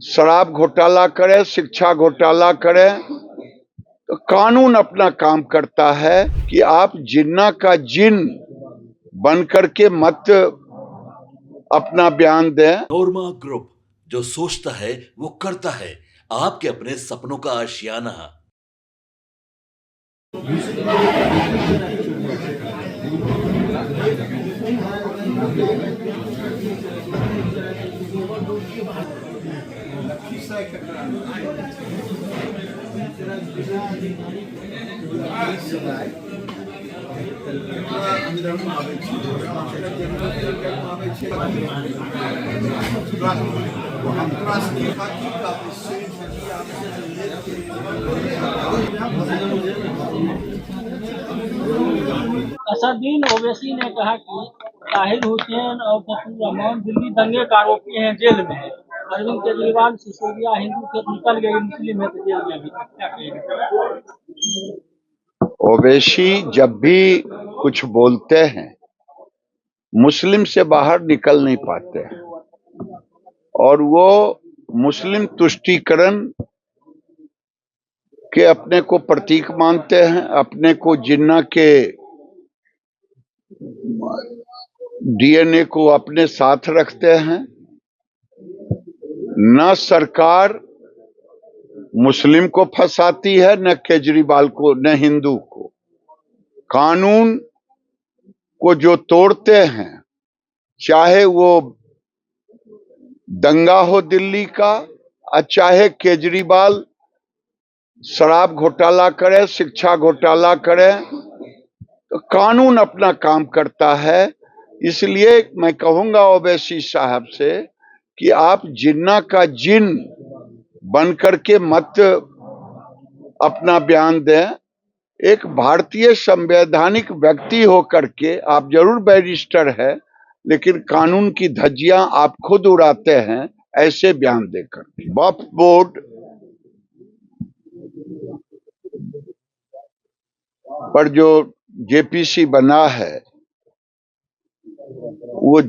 शराब घोटाला करे, शिक्षा घोटाला करे, तो कानून अपना काम करता है कि आप जिन्ना का जिन बन करके मत अपना बयान दें। नोरमा ग्रुप, जो सोचता है वो करता है। आपके अपने सपनों का आशियाना। असदुद्दीन ओवैसी ने कहा कि ताहिर हुसैन और फैजुर रहमान दिल्ली दंगे का आरोपी हैं, जेल में है। अरविंद केजरीवाल, सिसोदिया हिंदू थे, निकल गए, मुस्लिम है तो जेल में अभी तक। क्या कहेंगे? ओवैसी जब भी कुछ बोलते हैं मुस्लिम से बाहर निकल नहीं पाते हैं, और वो मुस्लिम तुष्टीकरण के अपने को प्रतीक मानते हैं, अपने को जिन्ना के डीएनए को अपने साथ रखते हैं। न सरकार मुस्लिम को फंसाती है, न केजरीवाल को, न हिंदू को। कानून को जो तोड़ते हैं, चाहे वो दंगा हो दिल्ली का, चाहे केजरीवाल शराब घोटाला करे, शिक्षा घोटाला करे, तो कानून अपना काम करता है। इसलिए मैं कहूंगा ओवैसी साहब से कि आप जिन्ना का जिन बन करके मत अपना बयान दें। एक भारतीय संवैधानिक व्यक्ति होकर के आप जरूर बैरिस्टर है, लेकिन कानून की धज्जियां आप खुद उड़ाते हैं ऐसे बयान देकर। वक्फ बोर्ड पर जो जेपीसी बना है, वो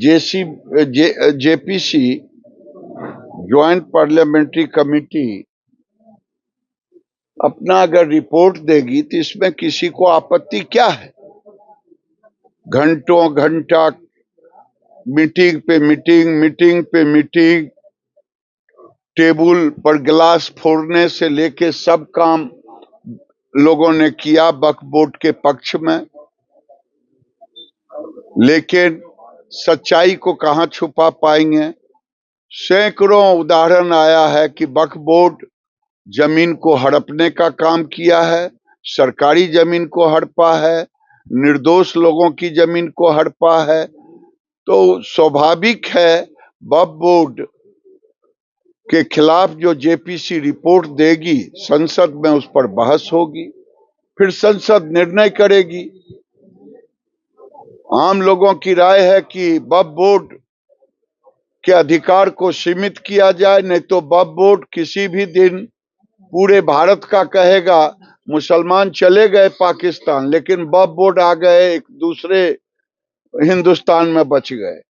जेपीसी ज्वाइंट पार्लियामेंट्री कमेटी अपना अगर रिपोर्ट देगी तो इसमें किसी को आपत्ति क्या है? घंटों घंटा मीटिंग पे मीटिंग, मीटिंग पे मीटिंग, टेबल पर गिलास फोड़ने से लेके सब काम लोगों ने किया वक्फ बोर्ड के पक्ष में, लेकिन सच्चाई को कहां छुपा पाएंगे? सैकड़ों उदाहरण आया है कि वक्फ बोर्ड जमीन को हड़पने का काम किया है, सरकारी जमीन को हड़पा है, निर्दोष लोगों की जमीन को हड़पा है। तो स्वाभाविक है वक्फ बोर्ड के खिलाफ जो जेपीसी रिपोर्ट देगी, संसद में उस पर बहस होगी, फिर संसद निर्णय करेगी। आम लोगों की राय है कि वक्फ बोर्ड के अधिकार को सीमित किया जाए, नहीं तो वक्फ बोर्ड किसी भी दिन पूरे भारत का कहेगा मुसलमान चले गए पाकिस्तान, लेकिन वक्फ बोर्ड आ गए एक दूसरे हिंदुस्तान में बच गए,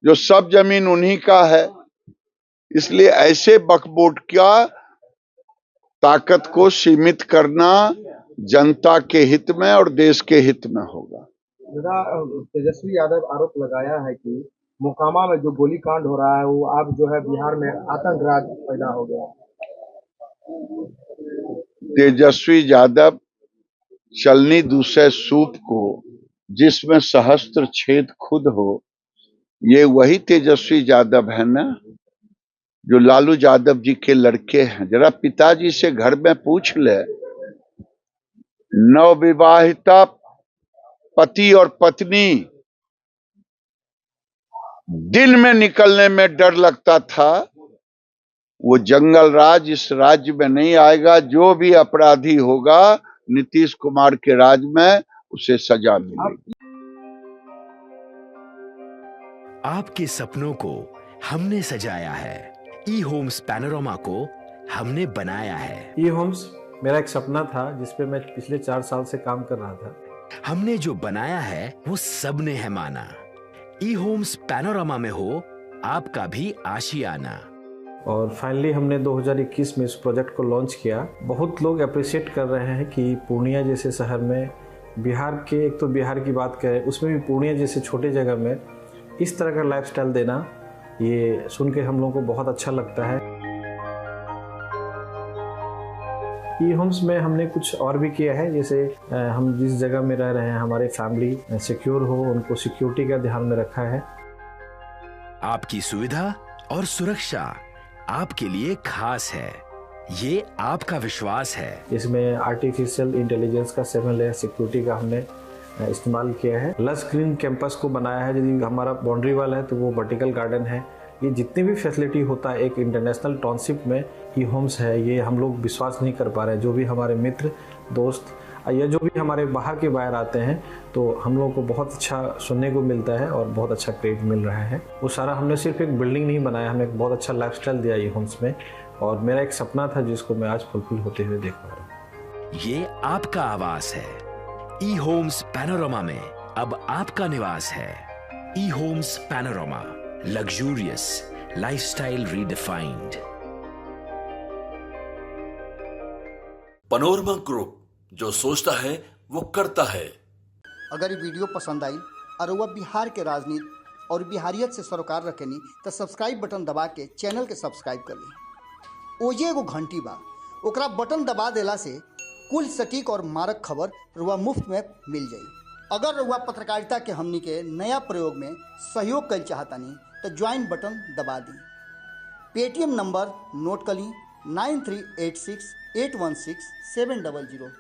जो सब जमीन उन्हीं का है। इसलिए ऐसे वक्फ बोर्ड का ताकत को सीमित करना जनता के हित में और देश के हित में होगा। तेजस्वी यादव आरोप लगाया है कि मोकामा में जो गोलीकांड हो रहा है वो अब जो है बिहार में आतंक राज पैदा हो गया। तेजस्वी यादव चलनी दूसरे सूप को जिसमें सहस्त्र छेद खुद हो, ये वही तेजस्वी यादव है ना जो लालू यादव जी के लड़के हैं। जरा पिताजी से घर में पूछ ले, नवविवाहिता पति और पत्नी दिन में निकलने में डर लगता था, वो जंगल राज इस राज्य में नहीं आएगा। जो भी अपराधी होगा नीतीश कुमार के राज में उसे सजा मिलेगी। आपके सपनों को हमने सजाया है, ई होम्स पैनोरमा को हमने बनाया है। ई होम्स मेरा एक सपना था जिसपे मैं पिछले 4 साल से काम कर रहा था। हमने जो बनाया है वो सबने है माना। ई होम्स पैनोरमा में हो आपका भी आशियाना। और फाइनली हमने 2021 में इस प्रोजेक्ट को लॉन्च किया। बहुत लोग अप्रिशिएट कर रहे हैं कि पूर्णिया जैसे शहर में, बिहार के, एक तो बिहार की बात करें उसमें भी पूर्णिया जैसे छोटे जगह में इस तरह का लाइफस्टाइल देना, ये सुन के हम लोगों को बहुत अच्छा लगता है। ई होम्स में हमने कुछ और भी किया है, जैसे हम जिस जगह में रह रहे हैं हमारे फैमिली सिक्योर हो, उनको सिक्योरिटी का ध्यान में रखा है। आपकी सुविधा और सुरक्षा आपके लिए खास है, ये आपका विश्वास है। इसमें आर्टिफिशियल इंटेलिजेंस का 7 लेयर सिक्योरिटी का हमने इस्तेमाल किया है। लस ग्रीन कैंपस को बनाया है, यदि हमारा बाउंड्री वाल है तो वो वर्टिकल गार्डन है। ये जितनी भी फैसिलिटी होता है एक इंटरनेशनल टाउनशिप में, ई होम्स है, ये हम लोग विश्वास नहीं कर पा रहे हैं। जो भी हमारे मित्र दोस्त या जो भी हमारे बाहर के बाहर आते हैं तो हम लोगों को बहुत अच्छा सुनने को मिलता है और बहुत अच्छा क्रेडिट मिल रहा है। वो सारा हमने सिर्फ एक बिल्डिंग नहीं बनाया, हमें एक बहुत अच्छा लाइफस्टाइल दिया ई होम्स में, और मेरा एक सपना था जिसको मैं आज फुलफिल होते हुए देख पा रहा हूँ। ये आपका आवास है। ई होम्स पैनोरामा में अब आपका निवास है। E Homes Panorama, luxurious lifestyle redefined. Panorama group, जो सोचता है वो करता है। अगर ये वीडियो पसंद आई और वह बिहार के राजनीति और बिहारियत से सरोकार रखेनी तो सब्सक्राइब बटन दबा के चैनल के सब्सक्राइब कर ली। ओजे एगो घंटी बा, ओकरा बटन दबा देला से कुल सटीक और मारक खबर रुआ मुफ्त में मिल जाई। अगर रुआ पत्रकारिता के हमनी के नया प्रयोग में सहयोग कर चाहतानी तो ज्वाइन बटन दबा दी। पेटीएम नंबर नोट कर ली 9386816700।